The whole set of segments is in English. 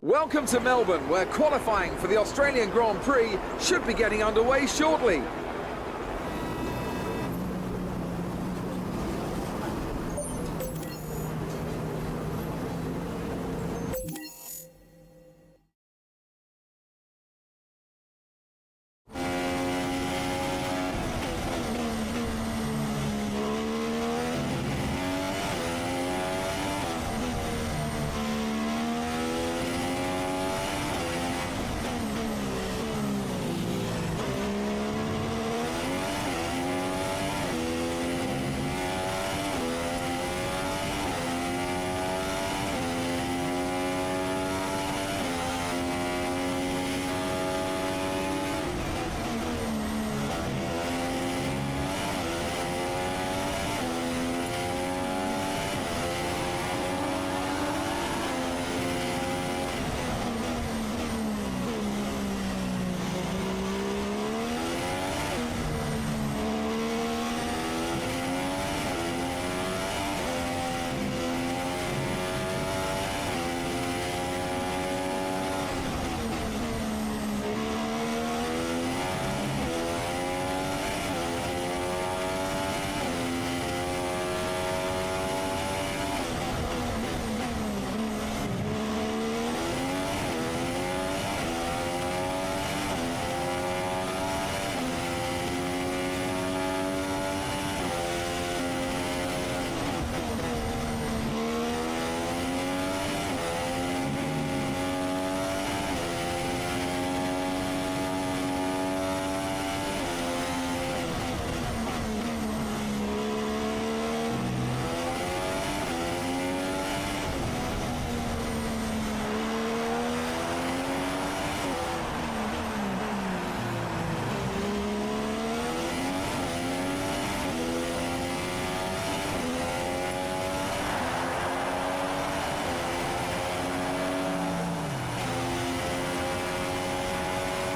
Welcome to Melbourne, where qualifying for the Australian Grand Prix should be getting underway shortly.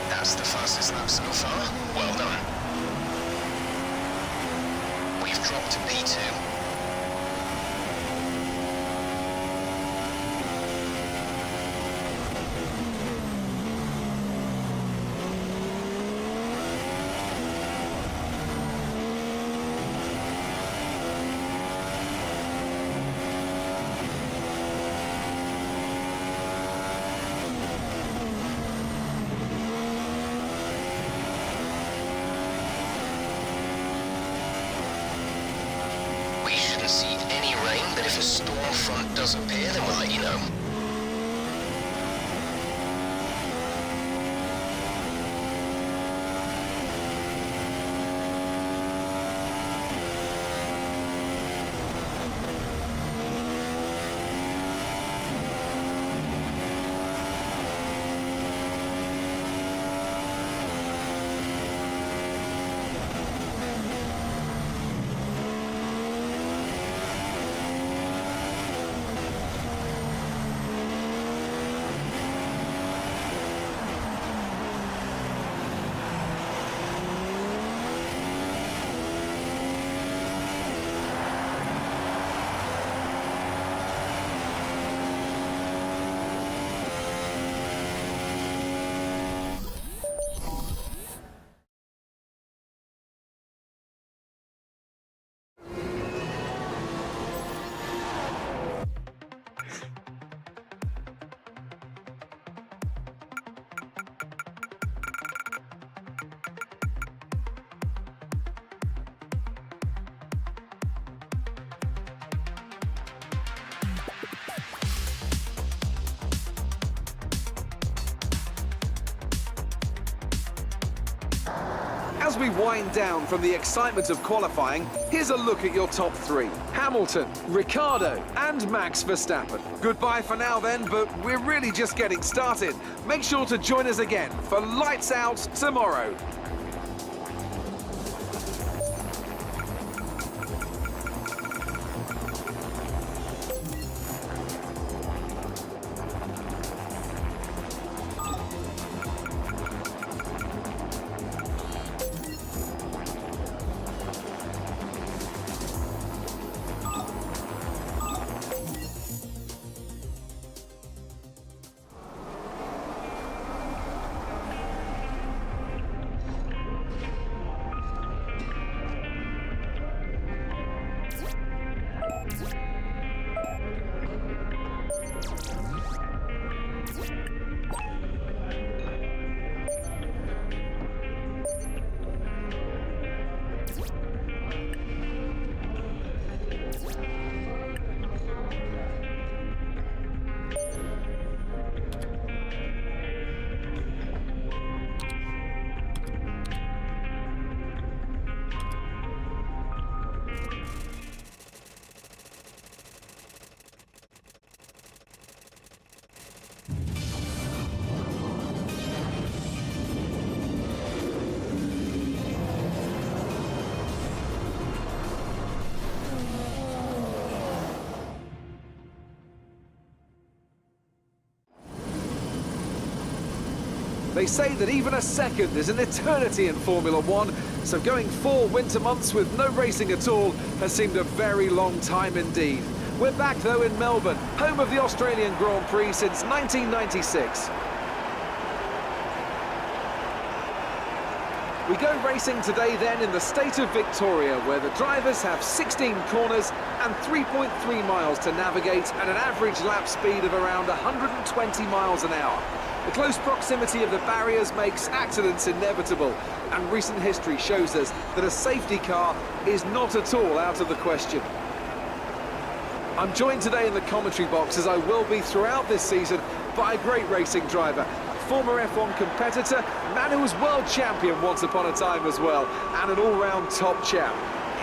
That's the fastest lap so far. Well done. We've dropped to P2. See any rain, but if a storm front does appear, then we'll let you know. As we wind down from the excitement of qualifying, here's a look at your top three. Hamilton, Ricciardo, and Max Verstappen. Goodbye for now then, but we're really just getting started. Make sure to join us again for Lights Out tomorrow. They say that even a second is an eternity in Formula One, so going 4 winter months with no racing at all has seemed a very long time indeed. We're back though in Melbourne, home of the Australian Grand Prix since 1996. We go racing today then in the state of Victoria, where the drivers have 16 corners and 3.3 miles to navigate at an average lap speed of around 120 miles an hour. The close proximity of the barriers makes accidents inevitable, and recent history shows us that a safety car is not at all out of the question. I'm joined today in the commentary box, as I will be throughout this season, by a great racing driver, former F1 competitor, man who was world champion once upon a time as well, and an all-round top chap.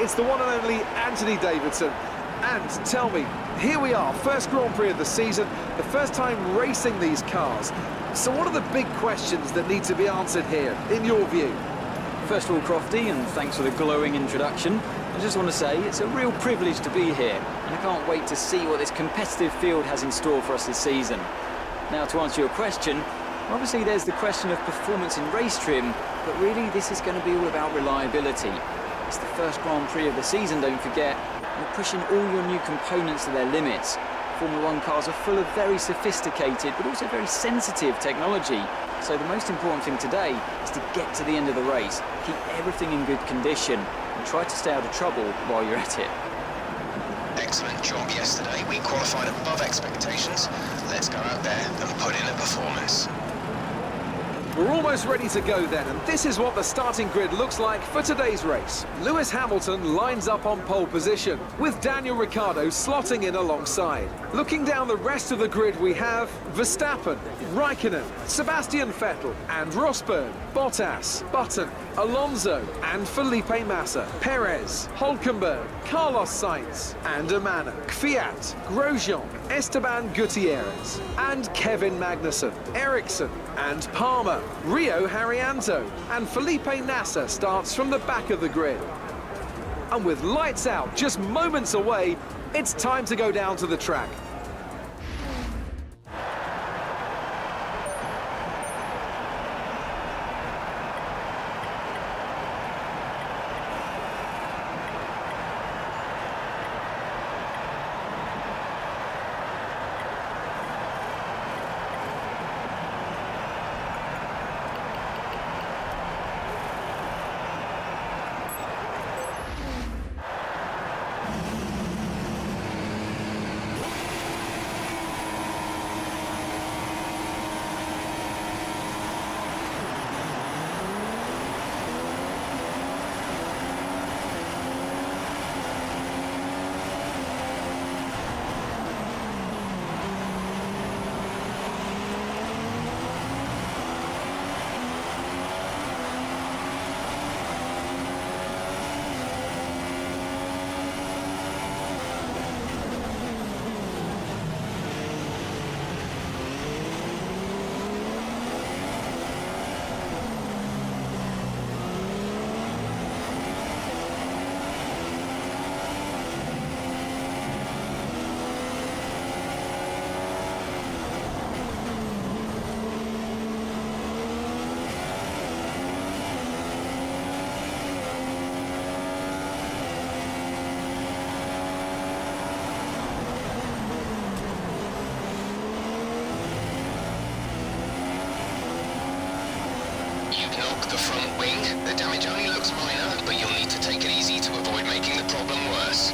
It's the one and only Anthony Davidson. And tell me, here we are, first Grand Prix of the season, the first time racing these cars. So what are the big questions that need to be answered here, in your view? First of all, Crofty, and thanks for the glowing introduction. I just want to say it's a real privilege to be here, and I can't wait to see what this competitive field has in store for us this season. Now, to answer your question, obviously there's the question of performance in race trim, but really this is going to be all about reliability. It's the first Grand Prix of the season, don't forget. You're pushing all your new components to their limits. Formula One cars are full of very sophisticated but also very sensitive technology. So the most important thing today is to get to the end of the race, keep everything in good condition, and try to stay out of trouble while you're at it. Excellent job yesterday. We qualified above expectations. Let's go out there and put in a performance. We're almost ready to go then, and this is what the starting grid looks like for today's race. Lewis Hamilton lines up on pole position, with Daniel Ricciardo slotting in alongside. Looking down the rest of the grid, we have Verstappen, Raikkonen, Sebastian Vettel and Rosberg, Bottas, Button, Alonso and Felipe Massa, Perez, Hülkenberg, Carlos Sainz and Amana, Kvyat, Grosjean, Esteban Gutierrez and Kevin Magnussen, Ericsson and Palmer, Rio Haryanto and Felipe Nasser starts from the back of the grid. And with lights out just moments away, it's time to go down to the track. Knock the front wing. The damage only looks minor, but you'll need to take it easy to avoid making the problem worse.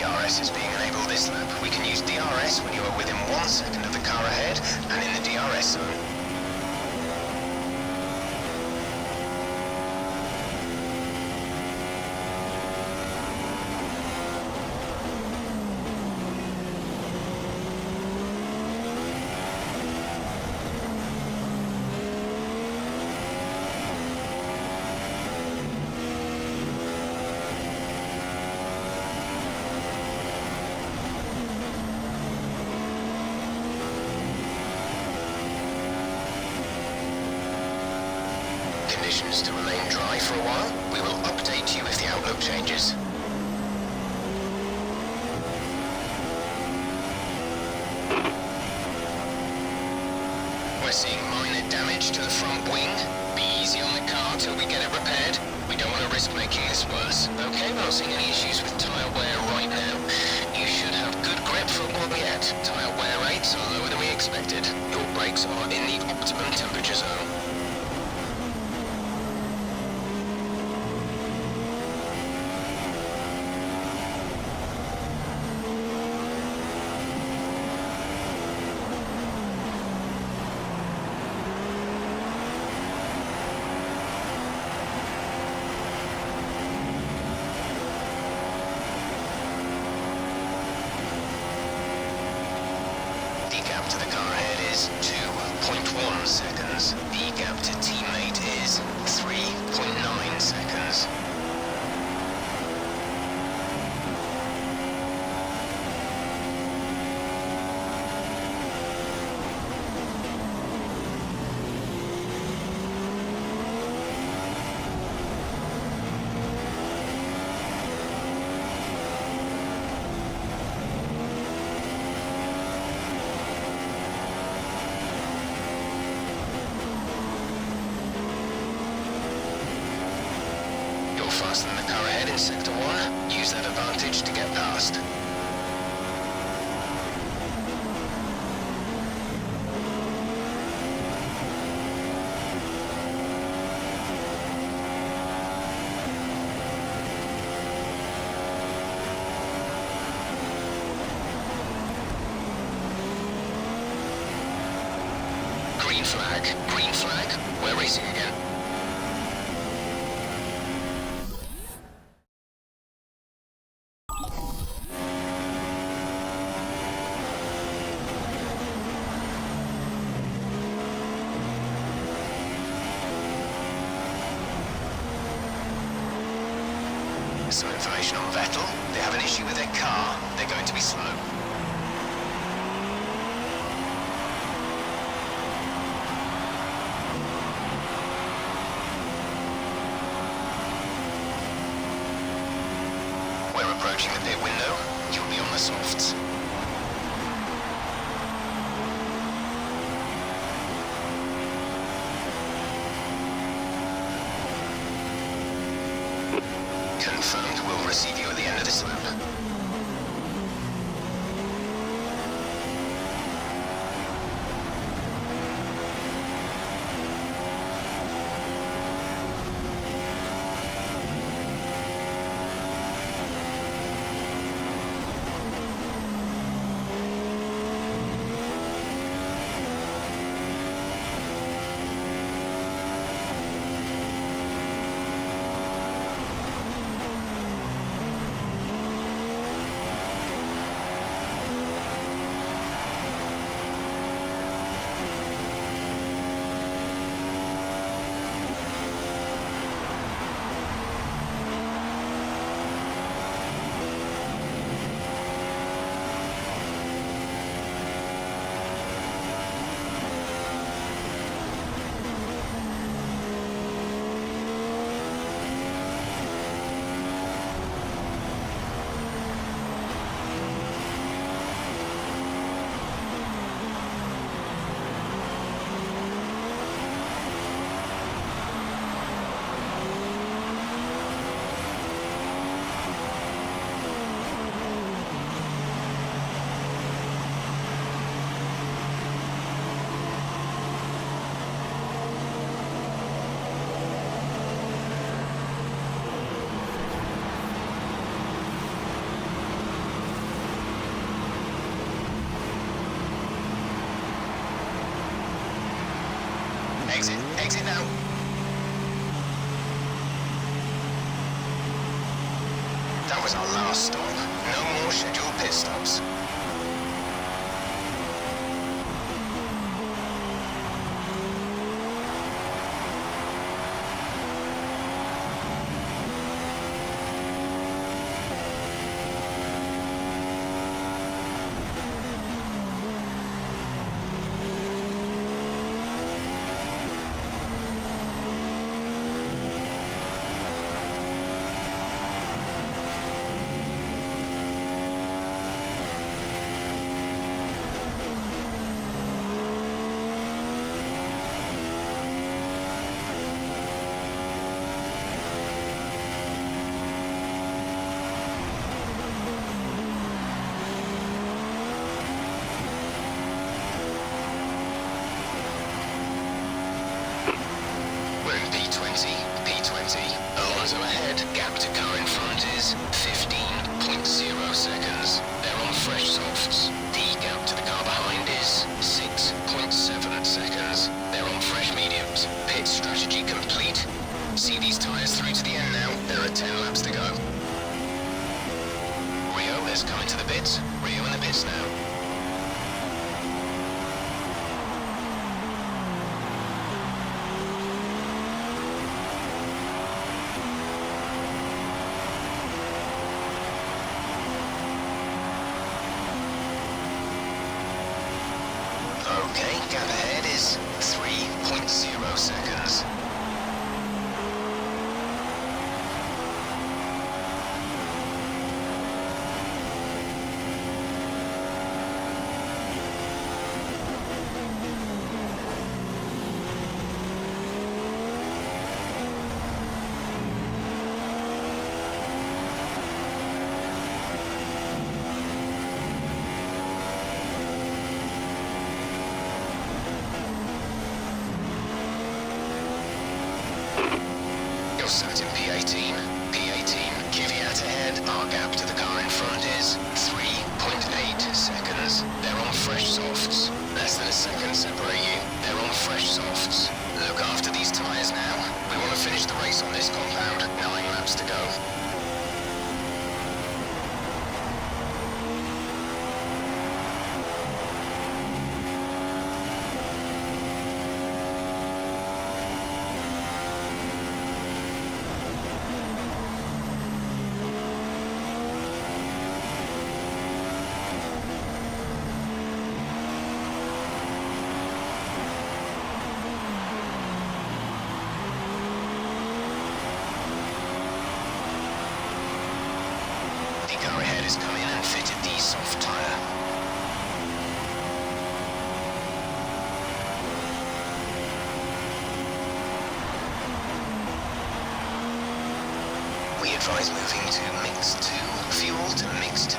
DRS is being enabled this lap. We can use DRS when you are within 1 second of the car ahead and in the DRS zone. Conditions to remain dry for a while. We will update you if the outlook changes. We're seeing minor damage to the front wing. Be easy on the car till we get it repaired. We don't want to risk making this worse. Okay, we're not seeing any issues with tyre wear right now. You should have good grip for a while yet. Tyre wear rates are lower than we expected. Your brakes are in the optimum temperature zone. Gap to the car ahead is 2.1 seconds. The gap to teammate is 3.9 seconds. Faster than the car ahead in Sector 1. Use that advantage to get past. Green flag. Green flag. We're racing again. Some information on Vettel. They have an issue with their car. They're going to be slow. We're approaching the pit window. You'll be on the softs. Confirmed, we'll receive you at the end of this lap. Exit. Exit now. That was our last stop. No more scheduled pit stops. P20. Alonso ahead. Gap to car in front is 15.0 seconds. They're on fresh softs. The gap to the car behind is 6.7 seconds. They're on fresh mediums. Pit strategy complete. See these tyres through to the end now. There are 10 laps to go. Rio has come into the pits. Rio in the pits now. Okay, gap ahead is 3.0 seconds. You're sat in P18. Kvyat ahead. Our gap to the car in front is 3.8 seconds. They're on fresh softs. Less than a second separate you. They're on fresh softs. Look after these tyres now. We want to finish the race on this compound. 9 laps to go. The car ahead has come in and fitted the soft tyre. We advise moving to mix 2, fuel to mix 2.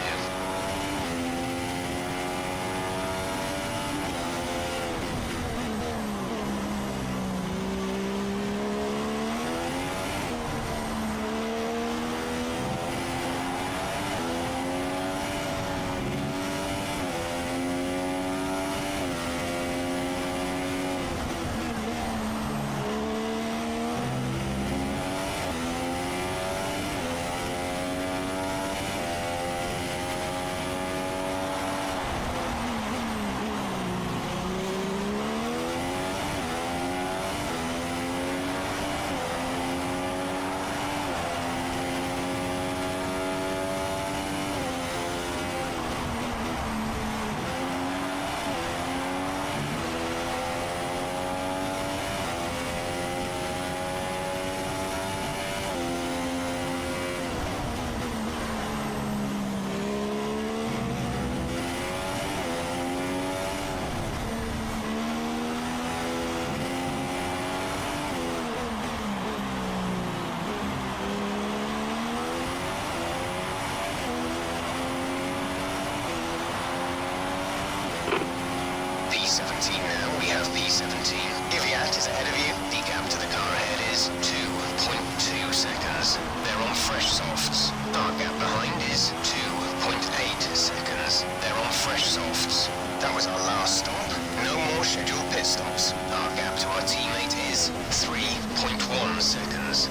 P17 now, we have P17. Kvyat is ahead of you. The gap to the car ahead is 2.2 seconds. They're on fresh softs. Our gap behind is 2.8 seconds. They're on fresh softs. That was our last stop. No more scheduled pit stops. Our gap to our teammate seconds.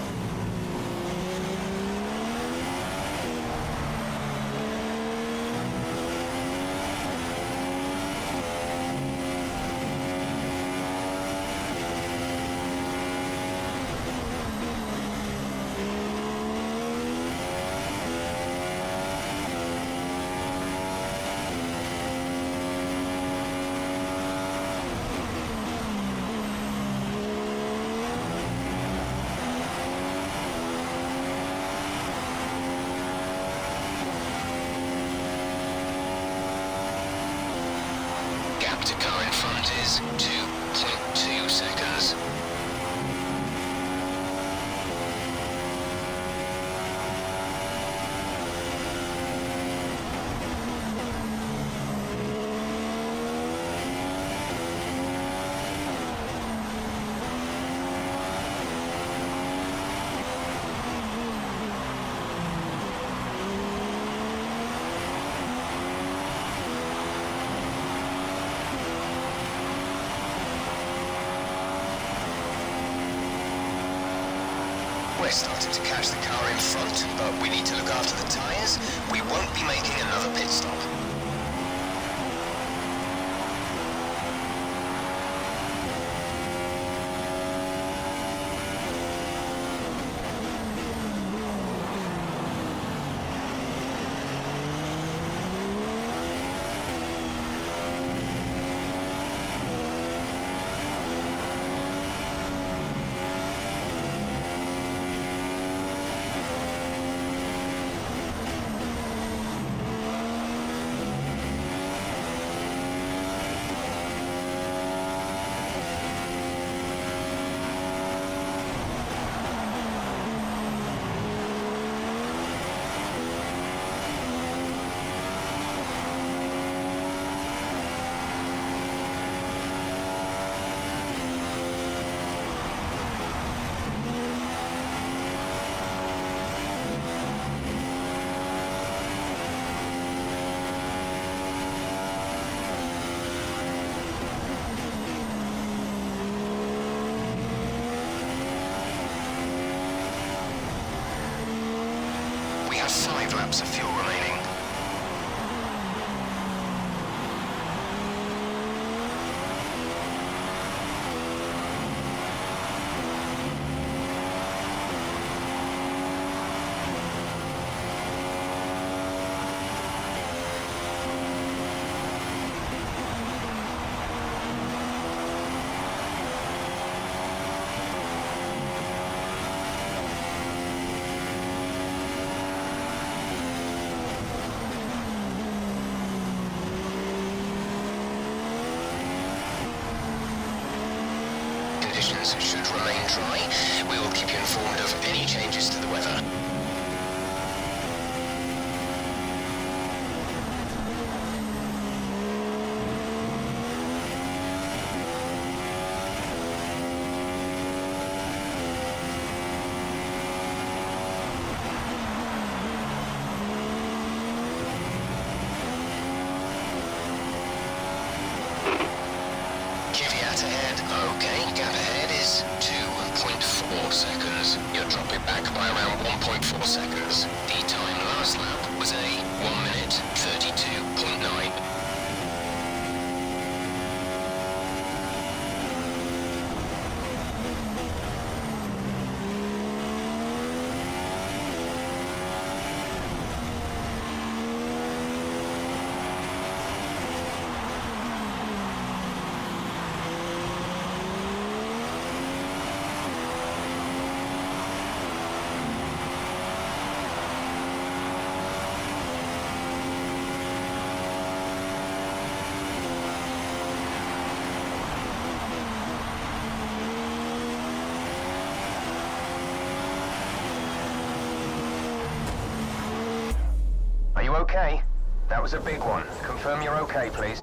Gap to car in front is 2.2 seconds. We're starting to catch the car in front, but we need to look after the tyres. We won't be making another pit stop. We have 5 laps of fuel remaining. Conditions should remain dry. We will keep you informed of any changes to the weather. Kvyat ahead. Okay, gap ahead is 2.4 seconds. You're dropping back by around 1.4 seconds. The time last lap was a 1 minute 32.9. Are you okay? That was a big one. Confirm you're okay, please.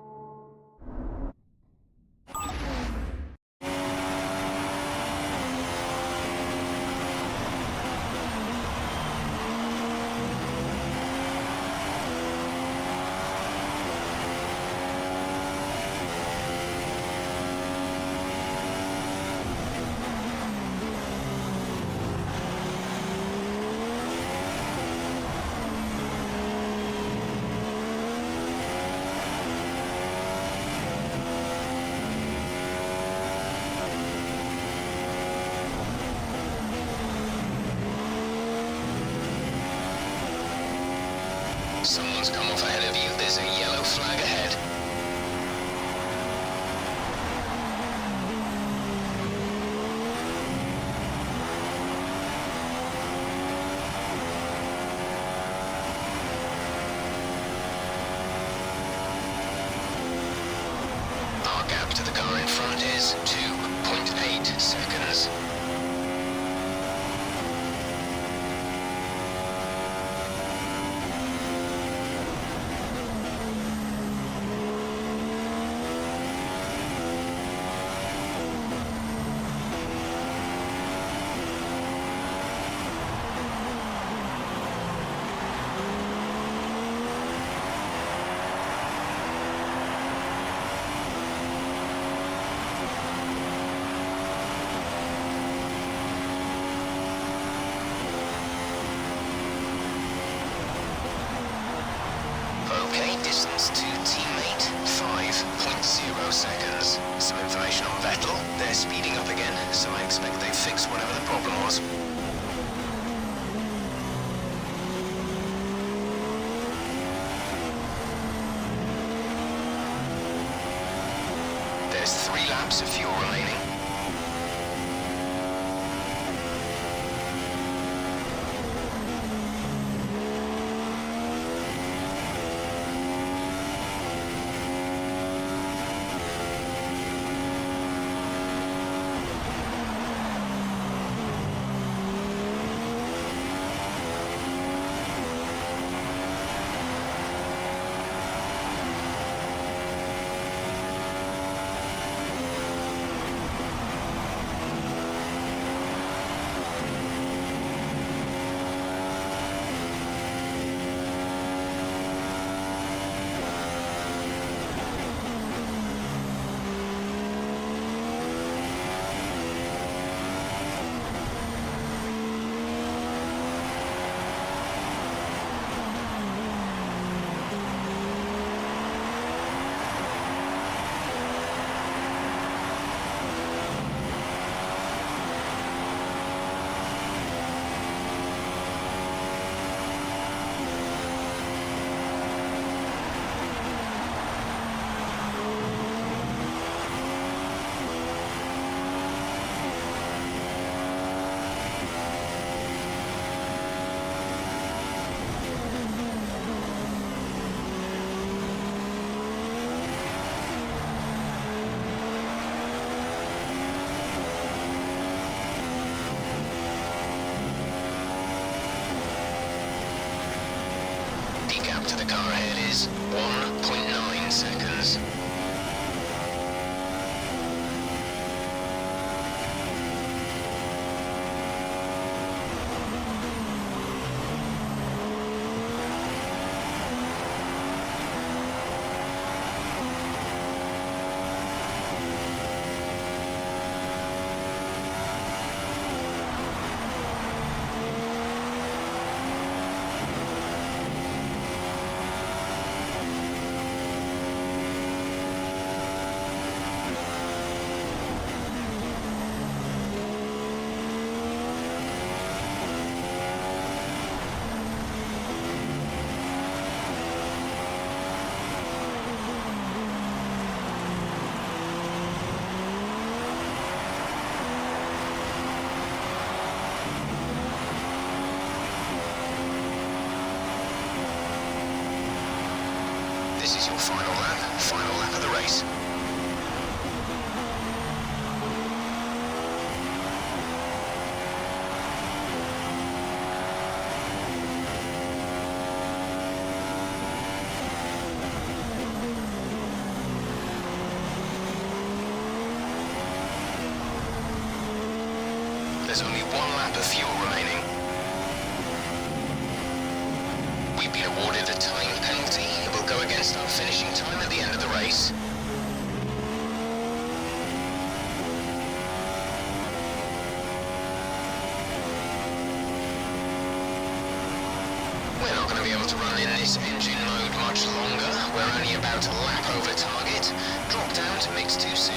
Someone's come off ahead of you. There's a yellow flag ahead. Our gap to the car in front is 2.8 seconds. Okay, distance to teammate, 5.0 seconds. Some information on Vettel. They're speeding up again, so I expect they fixed whatever the problem was. There's 3 laps of fuel remaining. The gap to the car ahead is 1.9 seconds. This is your final lap of the race. There's only 1 lap of fuel remaining. We've been awarded a time penalty. It will go against our finishing time at the end of the race. We're not going to be able to run in this engine mode much longer. We're only about a lap over target. Drop down to mix too soon.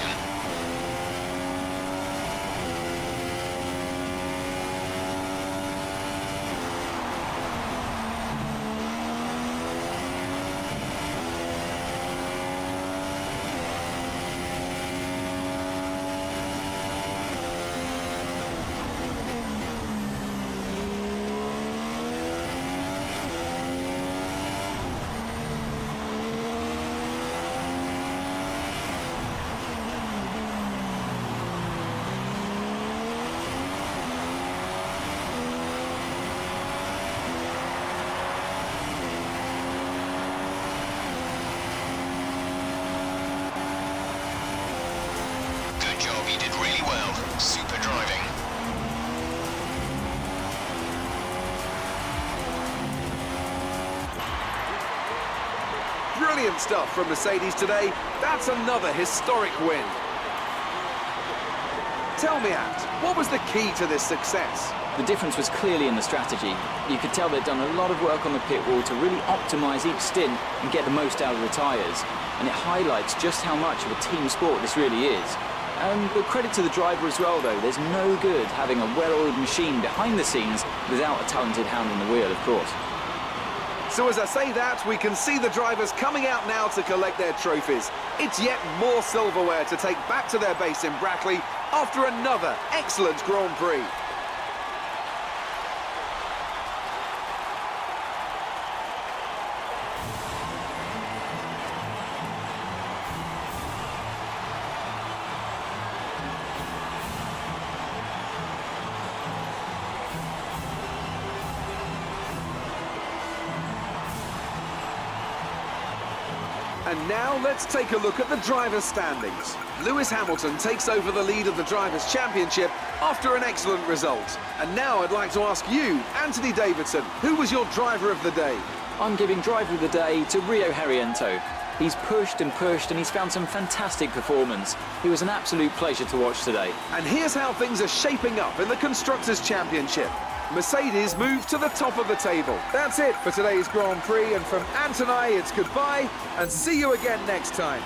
Super driving. Brilliant stuff from Mercedes today. That's another historic win. Tell me, Ant, what was the key to this success? The difference was clearly in the strategy. You could tell they'd done a lot of work on the pit wall to really optimise each stint and get the most out of the tyres. And it highlights just how much of a team sport this really is. But credit to the driver as well, though. There's no good having a well-oiled machine behind the scenes without a talented hand on the wheel, of course. So as I say that, we can see the drivers coming out now to collect their trophies. It's yet more silverware to take back to their base in Brackley after another excellent Grand Prix. And now let's take a look at the drivers' standings. Lewis Hamilton takes over the lead of the Drivers' Championship after an excellent result. And now I'd like to ask you, Anthony Davidson, who was your driver of the day? I'm giving driver of the day to Rio Haryanto. He's pushed and he's found some fantastic performance. He was an absolute pleasure to watch today. And here's how things are shaping up in the Constructors' Championship. Mercedes move to the top of the table. That's it for today's Grand Prix, and from Ant and I, it's goodbye, and see you again next time.